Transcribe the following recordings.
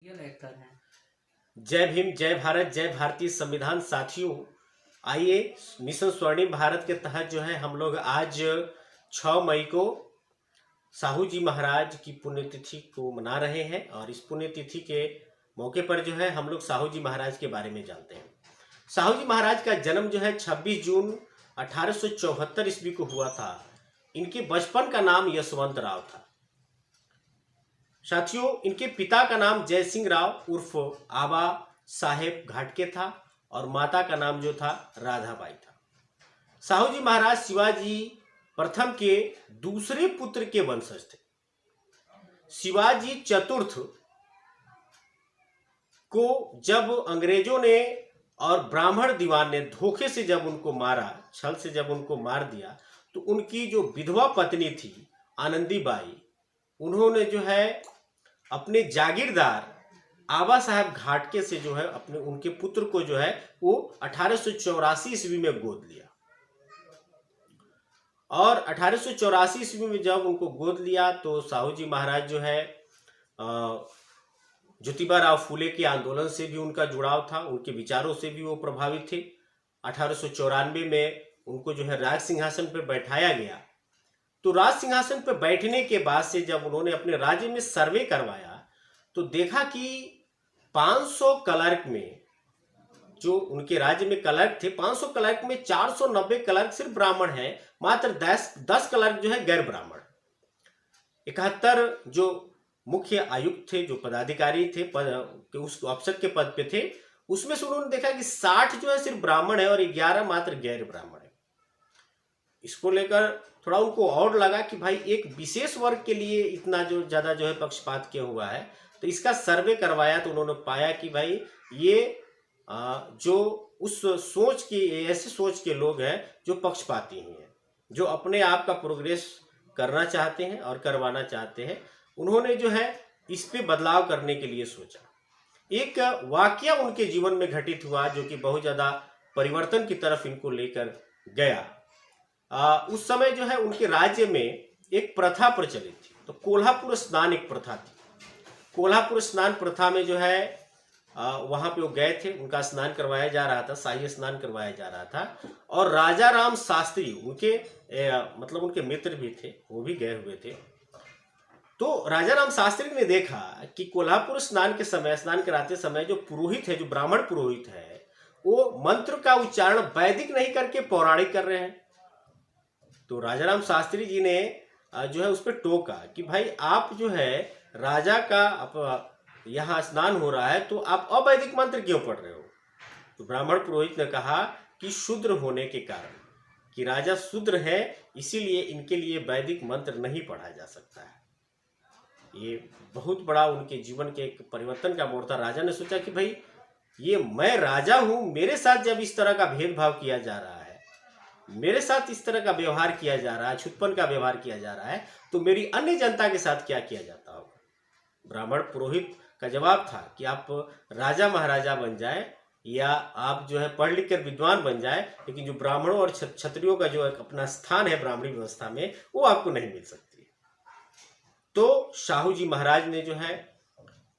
Real actor हैं। जय भीम, जय भारत, जय भारतीय संविधान। साथियों, आइए मिशन स्वर्णिम भारत के तहत जो है हम लोग आज 6 मई को साहू जी महाराज की पुण्यतिथि को मना रहे हैं और इस पुण्यतिथि के मौके पर जो है हम लोग साहू जी महाराज के बारे में जानते हैं। साहू जी महाराज का जन्म जो है 26 जून 1874 ईस्वी को हुआ था। इनके बचपन का नाम यशवंत राव था। साथियों, इनके पिता का नाम जय सिंह राव उर्फ आबा साहेब घाटके था और माता का नाम जो था राधाबाई था। साहू जी महाराज शिवाजी प्रथम के दूसरे पुत्र के वंशज थे। शिवाजी चतुर्थ को जब अंग्रेजों ने और ब्राह्मण दीवान ने धोखे से जब उनको मारा, छल से जब उनको मार दिया, तो उनकी जो विधवा पत्नी थी आनंदीबाई, उन्होंने जो है अपने जागीरदार आबा साहब घाटके से जो है अपने उनके पुत्र को जो है वो 1884 ईस्वी में गोद लिया और 1884 ईस्वी में जब उनको गोद लिया तो साहू जी महाराज जो है ज्योतिबा राव फूले के आंदोलन से भी उनका जुड़ाव था, उनके विचारों से भी वो प्रभावित थे। 1894 में उनको जो है राज सिंहासन पर बैठाया गया। तो राज सिंहासन पर बैठने के बाद से जब उन्होंने अपने राज्य में सर्वे करवाया तो देखा कि 500 क्लर्क में, जो उनके राज्य में क्लर्क थे, 500 क्लर्क में 490 क्लर्क सिर्फ ब्राह्मण हैं, मात्र 10 क्लर्क जो है गैर ब्राह्मण। 71 जो मुख्य आयुक्त थे, जो पदाधिकारी थे, उस अफसर के पद पे थे, उसमें से उन्होंने देखा कि 60 जो है सिर्फ ब्राह्मण है और 11 मात्र गैर ब्राह्मण है। इसको लेकर थोड़ा उनको और लगा कि भाई एक विशेष वर्ग के लिए इतना जो ज्यादा जो है पक्षपात किया हुआ है, तो इसका सर्वे करवाया तो उन्होंने पाया कि भाई ये जो उस सोच की, ऐसे सोच के लोग हैं जो पक्षपाती ही हैं, जो अपने आप का प्रोग्रेस करना चाहते हैं और करवाना चाहते हैं। उन्होंने जो है इस पे बदलाव करने के लिए सोचा। एक वाकया उनके जीवन में घटित हुआ जो कि बहुत ज्यादा परिवर्तन की तरफ इनको लेकर गया। उस समय जो है उनके राज्य में एक प्रथा प्रचलित थी, तो कोल्हापुर स्नान एक प्रथा थी। कोल्हापुर स्नान प्रथा में जो है वहां पे वो गए थे, उनका स्नान करवाया जा रहा था, शाही स्नान करवाया जा रहा था और राजा राम शास्त्री उनके मतलब उनके मित्र भी थे, वो भी गए हुए थे। तो राजा राम शास्त्री ने देखा कि कोल्हापुर स्नान के समय, स्नान कराते समय जो पुरोहित है, जो ब्राह्मण पुरोहित है, वो मंत्र का उच्चारण वैदिक नहीं करके पौराणिक कर रहे हैं। तो राजा राम शास्त्री जी ने जो है उस पर टोका कि भाई आप जो है राजा का यहाँ स्नान हो रहा है तो आप अवैदिक मंत्र क्यों पढ़ रहे हो। तो ब्राह्मण पुरोहित ने कहा कि शूद्र होने के कारण, कि राजा शूद्र है इसीलिए इनके लिए वैदिक मंत्र नहीं पढ़ा जा सकता है। ये बहुत बड़ा उनके जीवन के एक परिवर्तन का मोड़ था। राजा ने सोचा कि भाई ये मैं राजा हूं, मेरे साथ जब इस तरह का भेदभाव किया जा रहा है, मेरे साथ इस तरह का व्यवहार किया जा रहा है, छुटपन का व्यवहार किया जा रहा है, तो मेरी अन्य जनता के साथ क्या किया जाता होगा। ब्राह्मण पुरोहित का जवाब था कि आप राजा महाराजा बन जाए या आप जो है पढ़ लिख कर विद्वान बन जाए, लेकिन जो ब्राह्मणों और क्षत्रियों का जो एक अपना स्थान है ब्राह्मणी व्यवस्था में, वो आपको नहीं मिल सकती। तो साहू जी महाराज ने जो है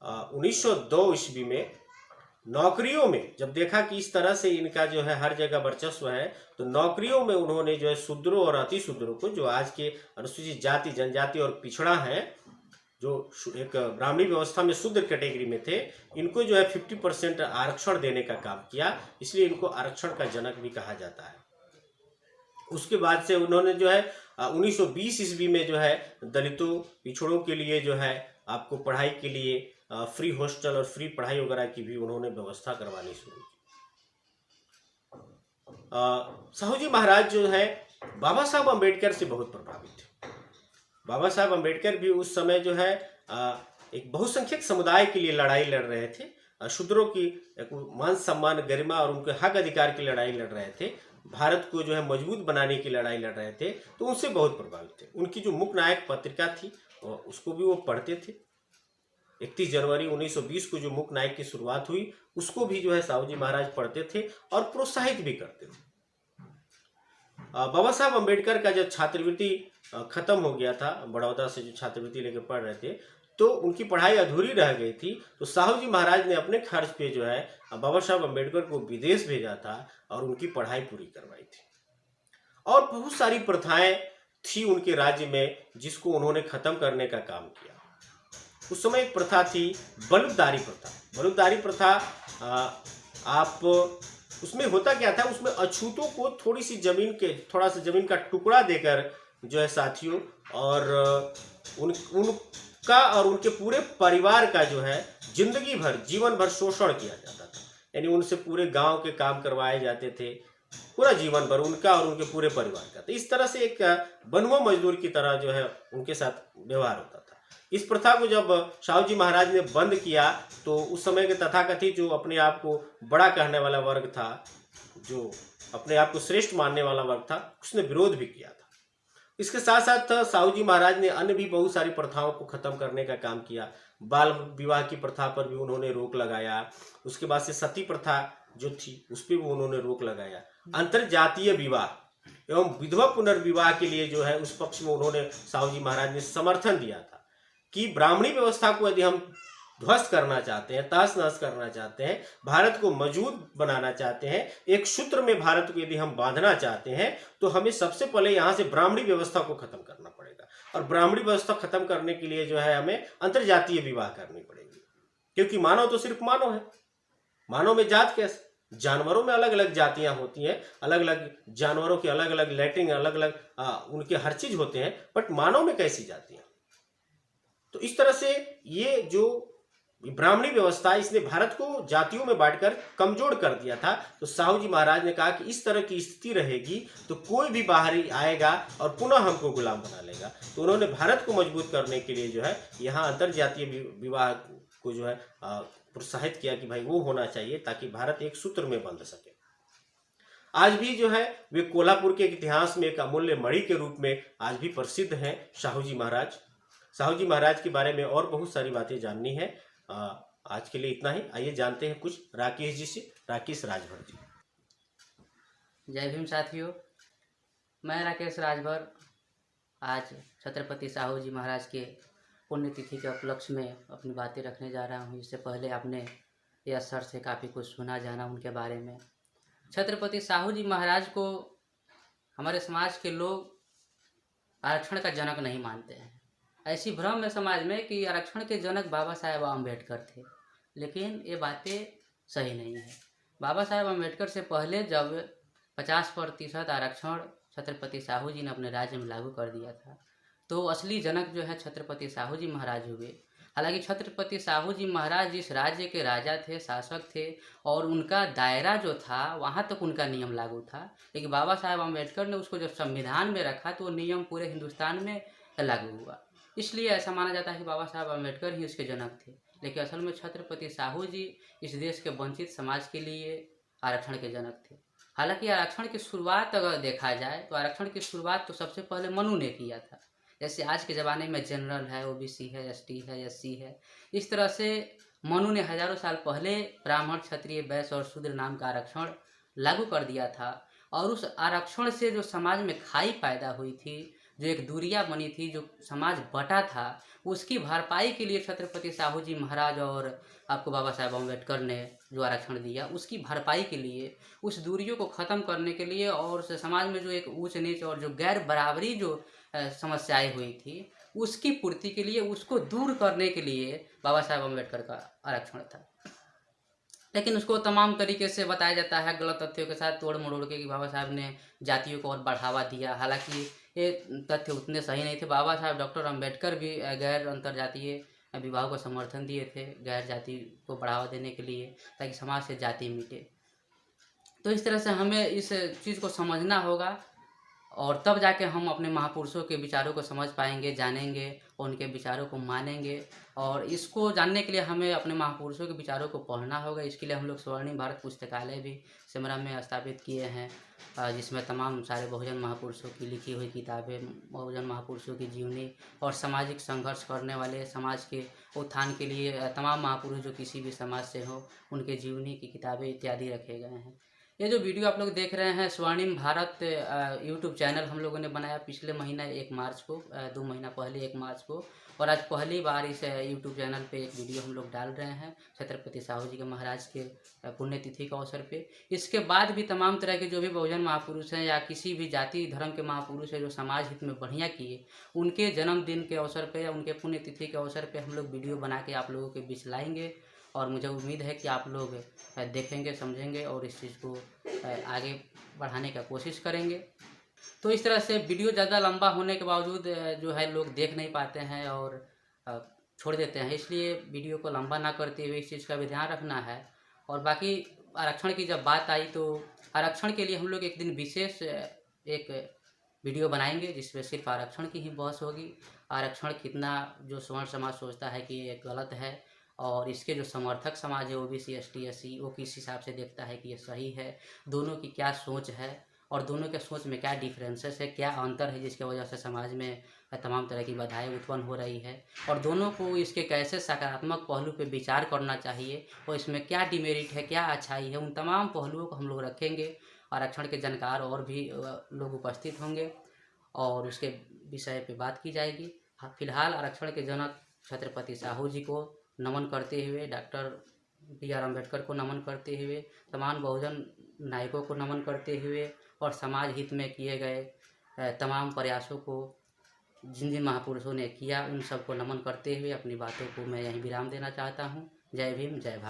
1902 ईस्वी में नौकरियों में जब देखा कि इस तरह से इनका जो है हर जगह वर्चस्व है, तो नौकरियों में उन्होंने जो है शूद्रों और अति शूद्रों को, जो आज के अनुसूचित जाति, जनजाति और पिछड़ा है, जो एक ब्राह्मणी व्यवस्था में शूद्र कैटेगरी में थे, इनको जो है 50% आरक्षण देने का काम किया, इसलिए इनको आरक्षण का जनक भी कहा जाता है। उसके बाद से उन्होंने जो है 1920 ईस्वी में जो है दलितों, पिछड़ों के लिए जो है आपको पढ़ाई के लिए फ्री हॉस्टल और फ्री पढ़ाई वगैरह की भी उन्होंने व्यवस्था करवानी शुरू की। साहू जी महाराज जो है बाबा साहब अम्बेडकर से बहुत प्रभावित थे। बाबा साहब अम्बेडकर भी उस समय जो है एक बहुसंख्यक समुदाय के लिए लड़ाई लड़ रहे थे, शूद्रों की मान सम्मान, गरिमा और उनके हक अधिकार की लड़ाई लड़ रहे थे, भारत को जो है मजबूत बनाने की लड़ाई लड़ रहे थे, तो उनसे बहुत प्रभावित थे। उनकी जो मुक नायक पत्रिका थी उसको भी वो पढ़ते थे। 31 जनवरी 1920 को जो मुक नायक की शुरुआत हुई उसको भी जो है साहू जी महाराज पढ़ते थे और प्रोत्साहित भी करते थे। बाबा साहब अम्बेडकर का जब छात्रवृत्ति खत्म हो गया था, बड़ौदा से जो छात्रवृत्ति लेकर पढ़ रहे थे, तो उनकी पढ़ाई अधूरी रह गई थी। तो साहू जी महाराज ने अपने खर्च पे जो है बाबा साहब अम्बेडकर को विदेश भेजा था और उनकी पढ़ाई पूरी करवाई थी। और बहुत सारी प्रथाएं थी उनके राज्य में जिसको उन्होंने खत्म करने का काम किया। उस समय एक प्रथा थी बलूतदारी प्रथा। बलूतदारी प्रथा आप उसमें होता क्या था, उसमें अछूतों को थोड़ा सा जमीन का टुकड़ा देकर जो है साथियों, और उनका और उनके पूरे परिवार का जो है जिंदगी भर जीवन भर शोषण किया जाता था। यानी उनसे पूरे गांव के काम करवाए जाते थे, पूरा जीवन भर उनका और उनके पूरे परिवार का। तो इस तरह से एक बंधुआ मजदूर की तरह जो है उनके साथ व्यवहार होता था। इस प्रथा को जब साहू जी महाराज ने बंद किया तो उस समय के तथाकथित जो अपने आप को बड़ा कहने वाला वर्ग था, जो अपने आप को श्रेष्ठ मानने वाला वर्ग था, उसने विरोध भी किया था। इसके साथ साथ साहू जी महाराज ने अन्य भी बहुत सारी प्रथाओं को खत्म करने का काम किया। बाल विवाह की प्रथा पर भी उन्होंने रोक लगाया। उसके बाद से सती प्रथा जो थी उस पर भी उन्होंने रोक लगाया। अंतरजातीय विवाह एवं विधवा पुनर्विवाह के लिए जो है उस पक्ष में उन्होंने साहू जी महाराज ने समर्थन दिया था कि ब्राह्मणी व्यवस्था को यदि हम ध्वस्त करना चाहते हैं, तहस नहस करना चाहते हैं, भारत को मजबूत बनाना चाहते हैं, एक सूत्र में भारत को यदि हम बांधना चाहते हैं, तो हमें सबसे पहले यहाँ से ब्राह्मणी व्यवस्था को खत्म करना पड़ेगा। और ब्राह्मणी व्यवस्था खत्म करने के लिए जो है हमें अंतरजातीय विवाह करनी पड़ेगी, क्योंकि मानव तो सिर्फ मानव है। मानव में जात कैसे? जानवरों में अलग अलग जातियां होती हैं, अलग अलग जानवरों के अलग अलग लैट्रिन, अलग अलग उनके हर चीज होते हैं, बट मानव में कैसी जातियां? तो इस तरह से ये जो ब्राह्मणी व्यवस्था, इसने भारत को जातियों में बांटकर कमजोर कर दिया था। तो साहू जी महाराज ने कहा कि इस तरह की स्थिति रहेगी तो कोई भी बाहरी आएगा और पुनः हमको गुलाम बना लेगा। तो उन्होंने भारत को मजबूत करने के लिए जो है यहाँ अंतरजातीय विवाह को जो है प्रोत्साहित किया कि भाई वो होना चाहिए ताकि भारत एक सूत्र में बंध सके। आज भी जो है वे कोल्हापुर के इतिहास में एक अमूल्य मणि के रूप में आज भी प्रसिद्ध हैं साहू जी महाराज। साहू जी महाराज के बारे में और बहुत सारी बातें जाननी है। आज के लिए इतना ही। आइए जानते हैं कुछ राकेश जी से। राकेश राजभर जी। जय भीम साथियों, मैं राकेश राजभर आज छत्रपति साहू जी महाराज के पुण्यतिथि के उपलक्ष्य में अपनी बातें रखने जा रहा हूँ। इससे पहले आपने यह सर से काफ़ी कुछ सुना जाना उनके बारे में। छत्रपति साहू जी महाराज को हमारे समाज के लोग आरक्षण का जनक नहीं मानते हैं। ऐसी भ्रम है समाज में कि आरक्षण के जनक बाबा साहेब अम्बेडकर थे, लेकिन ये बातें सही नहीं है। बाबा साहेब अम्बेडकर से पहले जब 50% आरक्षण छत्रपति साहू जी ने अपने राज्य में लागू कर दिया था, तो असली जनक जो है छत्रपति साहू जी महाराज हुए। हालांकि छत्रपति साहू जी महाराज जिस राज्य के राजा थे, शासक थे, और उनका दायरा जो था वहाँ तक उनका नियम लागू था, लेकिन बाबा साहेब अम्बेडकर ने उसको जब संविधान में रखा तो वो नियम पूरे हिंदुस्तान में लागू हुआ। इसलिए ऐसा माना जाता है कि बाबा साहब अम्बेडकर ही उसके जनक थे, लेकिन असल में छत्रपति साहू जी इस देश के वंचित समाज के लिए आरक्षण के जनक थे। हालांकि आरक्षण की शुरुआत अगर देखा जाए तो आरक्षण की शुरुआत तो सबसे पहले मनु ने किया था। जैसे आज के ज़माने में जनरल है, ओबीसी है, एसटी है, एससी है, इस तरह से मनु ने हजारों साल पहले ब्राह्मण, क्षत्रिय, वैश्य और शूद्र नाम का आरक्षण लागू कर दिया था। और उस आरक्षण से जो समाज में खाई पैदा हुई थी, जो एक दूरियां बनी थी, जो समाज बटा था, उसकी भरपाई के लिए छत्रपति साहू जी महाराज और आपको बाबा साहेब अम्बेडकर ने जो आरक्षण दिया, उसकी भरपाई के लिए, उस दूरियों को ख़त्म करने के लिए, और समाज में जो एक ऊंच नीच और जो गैर बराबरी जो समस्याएं हुई थी, उसकी पूर्ति के लिए, उसको दूर करने के लिए बाबा साहेब अम्बेडकर का आरक्षण था। लेकिन उसको तमाम तरीके से बताया जाता है गलत तथ्यों के साथ तोड़ मरोड़ के कि बाबा साहब ने जातियों को और बढ़ावा दिया। हालांकि ये तथ्य उतने सही नहीं थे। बाबा साहब डॉक्टर अम्बेडकर भी गैर अंतरजातीय विवाह को समर्थन दिए थे, गैर जाति को बढ़ावा देने के लिए, ताकि समाज से जाति मिटे। तो इस तरह से हमें इस चीज़ को समझना होगा, और तब जाके हम अपने महापुरुषों के विचारों को समझ पाएंगे, जानेंगे, और उनके विचारों को मानेंगे। और इसको जानने के लिए हमें अपने महापुरुषों के विचारों को पढ़ना होगा। इसके लिए हम लोग स्वर्णिम भारत पुस्तकालय भी सिमरा में स्थापित किए हैं, जिसमें तमाम सारे बहुजन महापुरुषों की लिखी हुई किताबें, बहुजन महापुरुषों की जीवनी और सामाजिक संघर्ष करने वाले, समाज के उत्थान के लिए तमाम महापुरुष जो किसी भी समाज से हो, उनके जीवनी की किताबें इत्यादि रखे गए हैं। ये जो वीडियो आप लोग देख रहे हैं स्वर्णिम भारत यूट्यूब चैनल हम लोगों ने बनाया पिछले महीना 1 मार्च को, 2 महीना पहले 1 मार्च को, और आज पहली बार इस यूट्यूब चैनल पे एक वीडियो हम लोग डाल रहे हैं छत्रपति साहू जी के महाराज के पुण्यतिथि के अवसर पे। इसके बाद भी तमाम तरह के जो भी बहुजन महापुरुष हैं या किसी भी जाति धर्म के महापुरुष हैं जो समाज हित में बढ़िया किए, उनके जन्मदिन के अवसर पे या उनके पुण्यतिथि के अवसर पे हम लोग वीडियो बना के आप लोगों के बीच लाएंगे। और मुझे उम्मीद है कि आप लोग देखेंगे, समझेंगे और इस चीज़ को आगे बढ़ाने का कोशिश करेंगे। तो इस तरह से वीडियो ज़्यादा लंबा होने के बावजूद जो है लोग देख नहीं पाते हैं और छोड़ देते हैं, इसलिए वीडियो को लंबा ना करते हुए इस चीज़ का भी ध्यान रखना है। और बाकी आरक्षण की जब बात आई तो आरक्षण के लिए हम लोग एक दिन विशेष एक वीडियो बनाएंगे जिसमें सिर्फ आरक्षण की ही बहस होगी। आरक्षण कितना जो सवर्ण समाज सोचता है कि ये गलत है और इसके जो समर्थक समाज है ओबीसी एसटी एससी वो किस हिसाब से देखता है कि ये सही है, दोनों की क्या सोच है और दोनों के सोच में क्या डिफरेंसेस है, क्या अंतर है जिसकी वजह से समाज में तमाम तरह की बाधाएं उत्पन्न हो रही है और दोनों को इसके कैसे सकारात्मक पहलू पे विचार करना चाहिए और इसमें क्या डिमेरिट है, क्या अच्छाई है, उन तमाम पहलुओं को हम लोग रखेंगे। आरक्षण के जानकार और भी लोग उपस्थित होंगे और उसके विषय पे बात की जाएगी। फिलहाल आरक्षण के जनक छत्रपति साहू जी को नमन करते हुए, डॉक्टर BR अम्बेडकर को नमन करते हुए, तमाम बहुजन नायकों को नमन करते हुए और समाज हित में किए गए तमाम प्रयासों को जिन जिन महापुरुषों ने किया उन सबको नमन करते हुए अपनी बातों को मैं यहीं विराम देना चाहता हूँ। जय भीम, जय भारत।